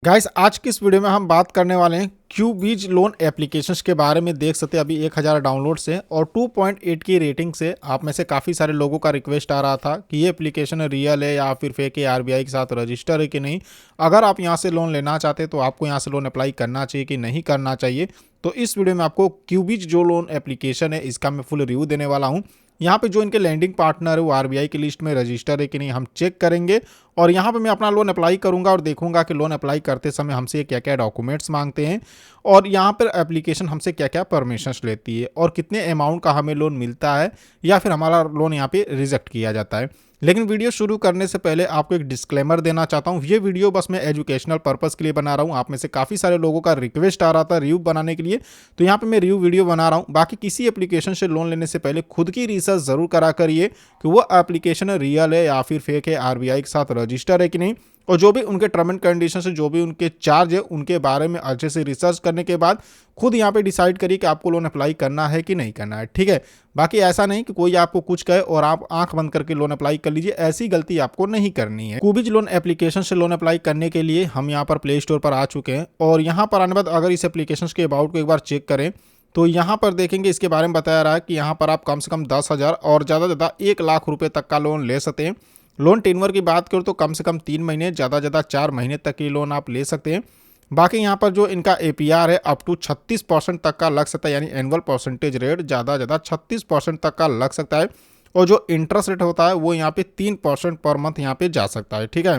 Guys आज की इस वीडियो में हम बात करने वाले हैं क्यूबीज लोन एप्लीकेशंस के बारे में। देख सकते हैं अभी 1000 डाउनलोड से और 2.8 की रेटिंग से। आप में से काफ़ी सारे लोगों का रिक्वेस्ट आ रहा था कि ये एप्लीकेशन रियल है या फिर फेक है, आरबीआई के साथ रजिस्टर है कि नहीं। अगर आप यहाँ से लोन लेना चाहते तो आपको यहाँ से लोन अप्लाई करना चाहिए कि नहीं करना चाहिए। तो इस वीडियो में आपको क्यूबीज जो लोन एप्लीकेशन है इसका मैं फुल रिव्यू देने वाला हूँ। यहाँ पे जो इनके लैंडिंग पार्टनर है वो आरबीआई की लिस्ट में रजिस्टर है कि नहीं हम चेक करेंगे। और यहाँ पे मैं अपना लोन अप्लाई करूंगा और देखूंगा कि लोन अप्लाई करते समय हमसे क्या क्या डॉक्यूमेंट्स मांगते हैं और यहाँ पर एप्लीकेशन हमसे क्या क्या परमिशंस लेती है और कितने अमाउंट का हमें लोन मिलता है या फिर हमारा लोन यहाँ पे रिजेक्ट किया जाता है। लेकिन वीडियो शुरू करने से पहले आपको एक डिस्क्लेमर देना चाहता हूँ। ये वीडियो बस मैं एजुकेशनल पर्पस के लिए बना रहा हूँ। आप में से काफ़ी सारे लोगों का रिक्वेस्ट आ रहा था रिव्यू बनाने के लिए, तो यहाँ पे मैं रिव्यू वीडियो बना रहा हूँ। बाकी किसी एप्लीकेशन से लोन लेने से पहले खुद की रिसर्च जरूर करा करिए कि वो एप्लीकेशन रियल है या फिर फेक है, आरबीआई के साथ रजिस्टर है कि नहीं, और जो भी उनके टर्म एंड कंडीशन है, जो भी उनके चार्ज है, उनके बारे में अच्छे से रिसर्च करने के बाद खुद यहाँ पे डिसाइड करिए कि आपको लोन अप्लाई करना है कि नहीं करना है। ठीक है, बाकी ऐसा नहीं कि कोई आपको कुछ कहे और आप आंख बंद करके लोन अप्लाई कर लीजिए, ऐसी गलती आपको नहीं करनी है। क्यूबीज लोन एप्लीकेशन से लोन अप्लाई करने के लिए हम यहाँ पर प्ले स्टोर पर आ चुके हैं और यहाँ पर आने बाद अगर इस एप्लीकेशन के अबाउट को एक बार चेक करें तो यहाँ पर देखेंगे इसके बारे में बताया रहा है कि यहाँ पर आप कम से कम 10,000 और ज़्यादा से ज़्यादा 1 लाख रुपए तक का लोन ले सकते हैं। लोन टेन्योर की बात करूँ तो कम से कम 3 महीने, ज़्यादा से ज़्यादा 4 महीने तक की लोन आप ले सकते हैं। बाकी यहाँ पर जो इनका एपीआर है अप टू 36% तक का लग सकता है, यानी एनुअल परसेंटेज रेट ज़्यादा से ज़्यादा 36% तक का लग सकता है। और जो इंटरेस्ट रेट होता है वो यहाँ पे 3% पर मंथ यहाँ पे जा सकता है। ठीक है,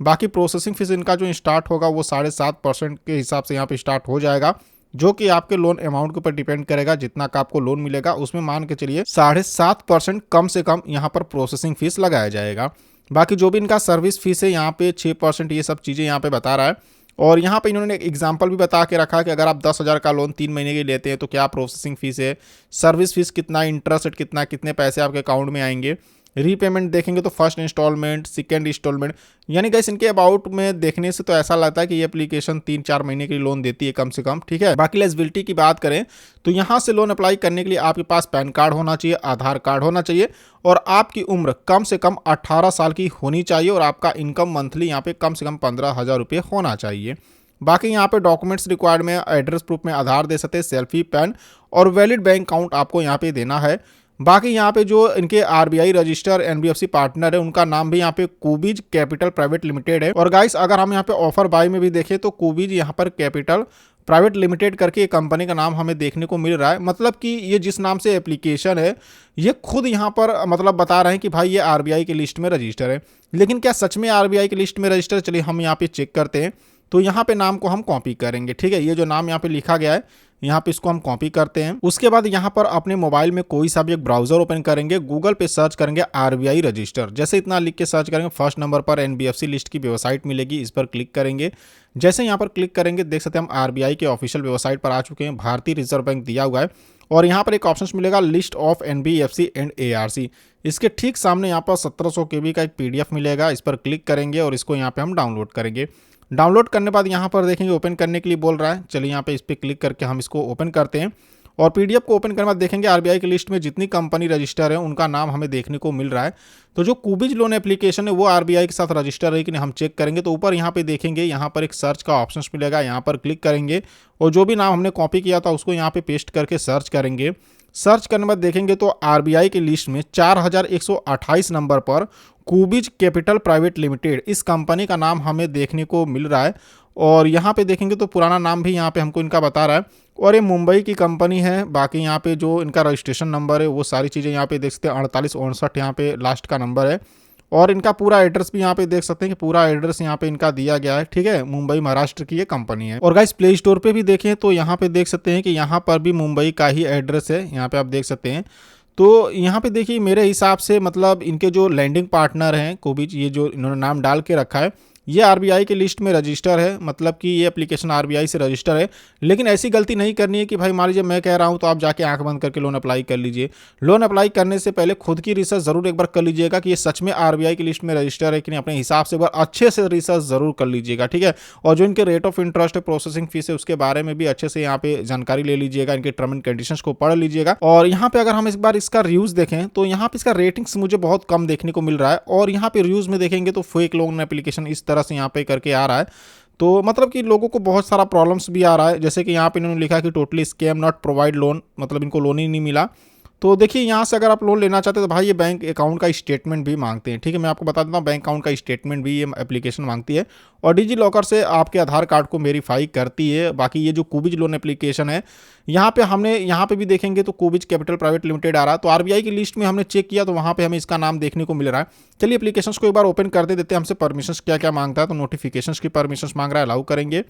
बाकी प्रोसेसिंग फीस इनका जो स्टार्ट होगा वो 7.5% के हिसाब से यहाँ पे स्टार्ट हो जाएगा, जो कि आपके लोन अमाउंट के ऊपर डिपेंड करेगा। जितना का आपको लोन मिलेगा उसमें मान के चलिए 7.5% कम से कम यहाँ पर प्रोसेसिंग फीस लगाया जाएगा। बाकी जो भी इनका सर्विस फीस है यहाँ पे 6%, ये सब चीज़ें यहाँ पे बता रहा है। और यहाँ पे इन्होंने एक एग्जाम्पल भी बता के रखा कि अगर आप 10,000 का लोन 3 महीने के लेते हैं तो क्या प्रोसेसिंग फीस है, सर्विस फीस कितना, इंटरेस्ट रेट कितना, कितने पैसे आपके अकाउंट में आएंगे। रीपेमेंट देखेंगे तो फर्स्ट इंस्टॉलमेंट, सेकेंड इंस्टॉलमेंट, यानी गाइस इनके अबाउट में देखने से तो ऐसा लगता है कि ये एप्लीकेशन 3-4 महीने के लिए लोन देती है कम से कम। ठीक है, बाकी एलिजिबिलिटी की बात करें तो यहाँ से लोन अप्लाई करने के लिए आपके पास पैन कार्ड होना चाहिए, आधार कार्ड होना चाहिए और आपकी उम्र कम से कम 18 साल की होनी चाहिए और आपका इनकम मंथली यहाँ पे कम से कम 15,000 रुपये होना चाहिए। बाकी यहाँ पे डॉक्यूमेंट्स रिक्वायर्ड में एड्रेस प्रूफ में आधार दे सकते हैं, सेल्फी, पैन और वैलिड बैंक अकाउंट आपको यहाँ पे देना है। बाकी यहाँ पे जो इनके आरबीआई रजिस्टर एनबीएफसी पार्टनर है उनका नाम भी यहाँ पे क्यूबीज कैपिटल प्राइवेट लिमिटेड है। और गाइस अगर हम यहाँ पे ऑफर बाय में भी देखें तो क्यूबीज यहाँ पर कैपिटल प्राइवेट लिमिटेड करके कंपनी का नाम हमें देखने को मिल रहा है। मतलब कि ये जिस नाम से एप्लीकेशन है ये खुद यहाँ पर मतलब बता रहे हैं कि भाई ये आरबीआई की लिस्ट में रजिस्टर है। लेकिन क्या सच में आरबीआई की लिस्ट में रजिस्टर? चलिए हम यहाँ पे चेक करते हैं। तो यहाँ पे नाम को हम कॉपी करेंगे। ठीक है, ये जो नाम यहाँ पे लिखा गया है यहाँ पे इसको हम कॉपी करते हैं। उसके बाद यहाँ पर अपने मोबाइल में कोई सा भी एक ब्राउजर ओपन करेंगे, गूगल पे सर्च करेंगे आरबीआई रजिस्टर। जैसे इतना लिख के सर्च करेंगे फर्स्ट नंबर पर एनबीएफसी लिस्ट की वेबसाइट मिलेगी, इस पर क्लिक करेंगे। जैसे यहाँ पर क्लिक करेंगे देख सकते हैं हम आरबीआई के ऑफिशियल वेबसाइट पर आ चुके हैं। भारतीय रिजर्व बैंक दिया हुआ है और यहाँ पर एक ऑप्शन मिलेगा list of NBFC and ARC. इसके ठीक सामने यहाँ पर 1700 KB का एक पीडीएफ मिलेगा, इस पर क्लिक करेंगे और इसको यहाँ पे हम डाउनलोड करेंगे। डाउनलोड करने बाद यहाँ पर देखेंगे ओपन करने के लिए बोल रहा है। चलिए यहाँ पे इस पर क्लिक करके हम इसको ओपन करते हैं और पीडीएफ को ओपन करने बाद देखेंगे आरबीआई की लिस्ट में जितनी कंपनी रजिस्टर है उनका नाम हमें देखने को मिल रहा है। तो जो क्यूबीज लोन एप्लीकेशन है वो आरबीआई के साथ रजिस्टर है कि नहीं हम चेक करेंगे। तो ऊपर यहाँ पे देखेंगे यहाँ पर एक सर्च का ऑप्शन मिलेगा, यहाँ पर क्लिक करेंगे और जो भी नाम हमने कॉपी किया था उसको यहाँ पे पेस्ट करके सर्च करेंगे। सर्च करने बाद देखेंगे तो आरबीआई की लिस्ट में 4128 नंबर पर क्यूबीज कैपिटल प्राइवेट लिमिटेड इस कंपनी का नाम हमें देखने को मिल रहा है। और यहाँ पे देखेंगे तो पुराना नाम भी यहाँ पे हमको इनका बता रहा है और ये मुंबई की कंपनी है। बाकी यहाँ पे जो इनका रजिस्ट्रेशन नंबर है वो सारी चीज़ें यहाँ पे देख सकते हैं, 4859 यहाँ पे लास्ट का नंबर है। और इनका पूरा एड्रेस भी यहाँ पे देख सकते हैं कि पूरा एड्रेस यहाँ पे इनका दिया गया है। ठीक है, मुंबई महाराष्ट्र की ये कंपनी है। और गाइस प्ले स्टोर पे भी देखें तो यहाँ पे देख सकते हैं कि यहाँ पर भी मुंबई का ही एड्रेस है, यहाँ पे आप देख सकते हैं। तो यहाँ पे देखिए मेरे हिसाब से मतलब इनके जो लैंडिंग पार्टनर हैं क्यूबीज, ये जो इन्होंने नाम डाल के रखा है ये आरबीआई की लिस्ट में रजिस्टर है, मतलब कि ये एप्लीकेशन आरबीआई से रजिस्टर है। लेकिन ऐसी गलती नहीं करनी है कि भाई मान लीजिए मैं कह रहा हूं तो आप जाके आंख बंद करके लोन अप्लाई कर लीजिए। लोन अप्लाई करने से पहले खुद की रिसर्च जरूर एक बार कर लीजिएगा कि ये सच में आरबीआई की लिस्ट में रजिस्टर है कि नहीं। अपने हिसाब से एक बार अच्छे से रिसर्च जरूर कर लीजिएगा। ठीक है, और जो इनके रेट ऑफ इंटरेस्ट है, प्रोसेसिंग फीस है, उसके बारे में भी अच्छे से यहाँ पे जानकारी ले लीजिएगा, इनके टर्म एंड कंडीशंस को पढ़ लीजिएगा। और यहाँ पे अगर हम इस बार इसका रिव्यूज देखें तो यहाँ पे इसका रेटिंग्स मुझे बहुत कम देखने को मिल रहा है। और यहाँ पे रिव्यूज में देखेंगे तो फेक लोन एप्लीकेशन इस तरह से यहाँ पे करके आ रहा है। तो मतलब कि लोगों को बहुत सारा प्रॉब्लम्स भी आ रहा है, जैसे कि यहाँ पे इन्होंने लिखा कि totally scam not provide loan, मतलब इनको लोन ही नहीं मिला। तो देखिए यहाँ से अगर आप लोन लेना चाहते हैं तो भाई ये बैंक अकाउंट का स्टेटमेंट भी मांगते हैं, ठीक है। मैं आपको बता देता हूँ, बैंक अकाउंट का स्टेटमेंट भी ये एप्लीकेशन मांगती है और डिजी लॉकर से आपके आधार कार्ड को वेरीफाई करती है। बाकी ये जो कुबिज लोन एप्लीकेशन है, यहाँ पे हमने यहाँ पे भी देखेंगे तो कुबिज कैपिटल प्राइवेट लिमिटेड आ रहा है। तो आरबीआई की लिस्ट में हमने चेक किया तो वहाँ पे हमें इसका नाम देखने को मिल रहा है। चलिए एप्लीकेशन को एक बार ओपन करते देते हैं, हमसे परमिशंस क्या क्या मांगता है। तो नोटिफिकेशंस की परमिशंस मांग रहा है, अलाउ करेंगे।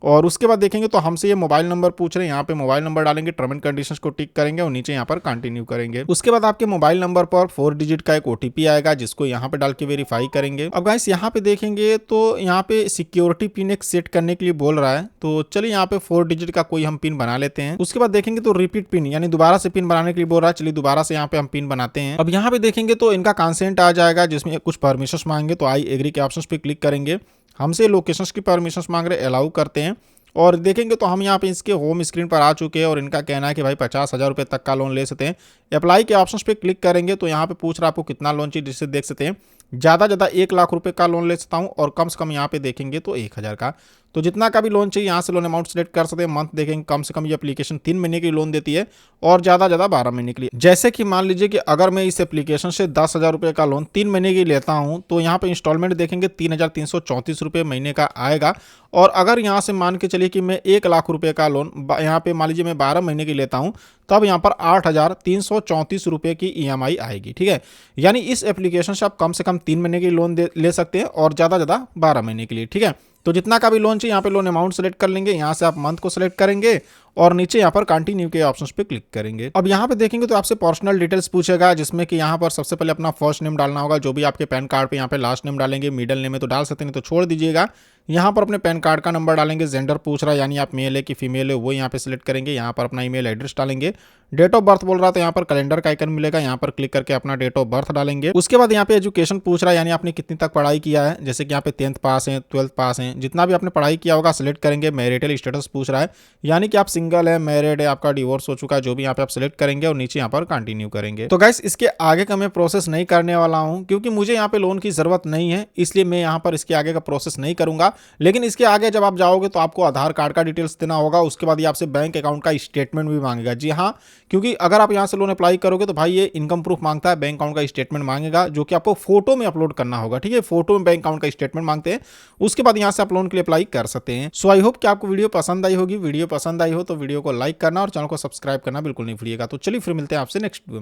और उसके बाद देखेंगे तो हमसे ये मोबाइल नंबर पूछ रहे हैं, यहाँ पे मोबाइल नंबर डालेंगे, टर्म एंड कंडीशंस को टिक करेंगे और नीचे यहाँ पर कंटिन्यू करेंगे। उसके बाद आपके मोबाइल नंबर पर 4 डिजिट का एक ओटीपी आएगा जिसको यहाँ पे डाल के वेरीफाई करेंगे। अब गाइस यहाँ पे देखेंगे तो यहाँ पे सिक्योरिटी पिन एक सेट करने के लिए बोल रहा है। तो चलिए यहाँ पे 4 डिजिट का कोई हम पिन बना लेते हैं। उसके बाद देखेंगे तो रिपीट पिन यानी दोबारा से पिन बनाने के लिए बोल रहा है। चलिए दोबारा से यहाँ पे हम पिन बनाते हैं। अब यहाँ पे देखेंगे तो इनका कंसेंट आ जाएगा जिसमें कुछ परमिशंस मांगे, तो आई एग्री के ऑप्शन पे क्लिक करेंगे। हमसे लोकेशंस की परमिशंस मांग रहे, अलाउ करते हैं। और देखेंगे तो हम यहाँ पे इसके होम स्क्रीन पर आ चुके हैं और इनका कहना है कि भाई 50,000 रुपये तक का लोन ले सकते हैं। अप्लाई के ऑप्शंस पे क्लिक करेंगे तो यहाँ पे पूछ रहा है आपको कितना लोन चाहिए, जिससे देख सकते हैं ज़्यादा ज़्यादा 1 लाख रुपए का लोन ले सकता हूँ और कम से कम यहाँ पे देखेंगे तो 1,000 का। तो जितना का भी लोन चाहिए यहाँ से लोन अमाउंट सेलेक्ट कर सकते हैं। मंथ देखेंगे कम से कम ये एप्लीकेशन 3 महीने की लोन देती है और ज़्यादा 12 महीने के लिए। जैसे कि मान लीजिए कि अगर मैं इस एप्लीकेशन से 10,000 रुपये का लोन 3 महीने की लेता हूँ तो यहाँ पे इंस्टॉलमेंट देखेंगे 3,334 रुपये महीने का आएगा। और अगर यहाँ से मान के चलिए कि मैं 1 लाख रुपये का लोन यहाँ पे मान लीजिए मैं 12 महीने की लेता हूँ, तब यहाँ पर 8,334 रुपये की ईएमआई आएगी, ठीक है। यानी इस एप्लीकेशन से आप कम से कम 3 महीने की लोन ले सकते हैं और ज़्यादा 12 महीने के लिए, ठीक है। तो जितना का भी लोन चाहिए यहाँ पे लोन अमाउंट सेलेक्ट कर लेंगे, यहाँ से आप मंथ को सेलेक्ट करेंगे और नीचे यहाँ पर कंटिन्यू के ऑप्शंस पे क्लिक करेंगे। अब यहाँ पे देखेंगे तो आपसे पर्सनल डिटेल्स पूछेगा जिसमें कि यहाँ पर सबसे पहले अपना फर्स्ट नेम डालना होगा, जो भी आपके पैन कार्ड पे यहाँ पे लास्ट नेम डालेंगे, मिडिल नेम है तो डाल सकते नहीं तो छोड़ दीजिएगा। यहाँ पर अपने पैन कार्ड का नंबर डालेंगे, जेंडर पूछ रहा है यानी आप मेल है कि फीमेल है वो यहाँ पे सिलेक्ट करेंगे। यहाँ पर अपना ईमेल एड्रेस डालेंगे। डेट ऑफ बर्थ बोल रहा है तो यहाँ पर कैलेंडर का आइकन मिलेगा, यहाँ पर क्लिक करके अपना डेट ऑफ बर्थ डालेंगे। उसके बाद यहाँ पे एजुकेशन पूछ रहा है यानी आपने कितनी तक पढ़ाई किया है, जैसे कि यहाँ पे 10th पास है, 12th पास है, जितना भी आपने पढ़ाई किया होगा सिलेक्ट करेंगे। मैरिटल स्टेटस पूछ रहा है यानी कि आप सिंगल है, मैरिड है, आपका डिवोर्स हो चुका है, जो भी यहाँ पे आप सिलेक्ट करेंगे और नीचे यहाँ पर कंटिन्यू करेंगे। तो गाइस इसके आगे का मैं प्रोसेस नहीं करने वाला हूँ क्योंकि मुझे यहाँ पे लोन की जरूरत नहीं है, इसलिए मैं यहाँ पर इसके आगे का प्रोसेस नहीं करूंगा। लेकिन इसके आगे जब आप जाओगे तो आपको आधार कार्ड का डिटेल्स देना होगा, उसके बाद ये आपसे बैंक अकाउंट का स्टेटमेंट भी मांगेगा। जी हाँ, क्योंकि अगर आप यहाँ से लोन अप्लाई करोगे तो भाई ये इनकम प्रूफ मांगता है, बैंक अकाउंट का स्टेटमेंट मांगेगा जो कि आपको फोटो में अपलोड करना होगा, ठीक है। फोटो में बैंक अकाउंट का स्टेटमेंट मांगते हैं, उसके बाद यहाँ से आप लोन के लिए अप्लाई कर सकते हैं। सो आई होप कि आपको वीडियो पसंद आई होगी। वीडियो पसंद आई हो तो वीडियो को लाइक करना और चैनल को सब्सक्राइब करना बिल्कुल नहीं भूलिएगा। तो चलिए फिर मिलते हैं आपसे नेक्स्ट वीडियो में।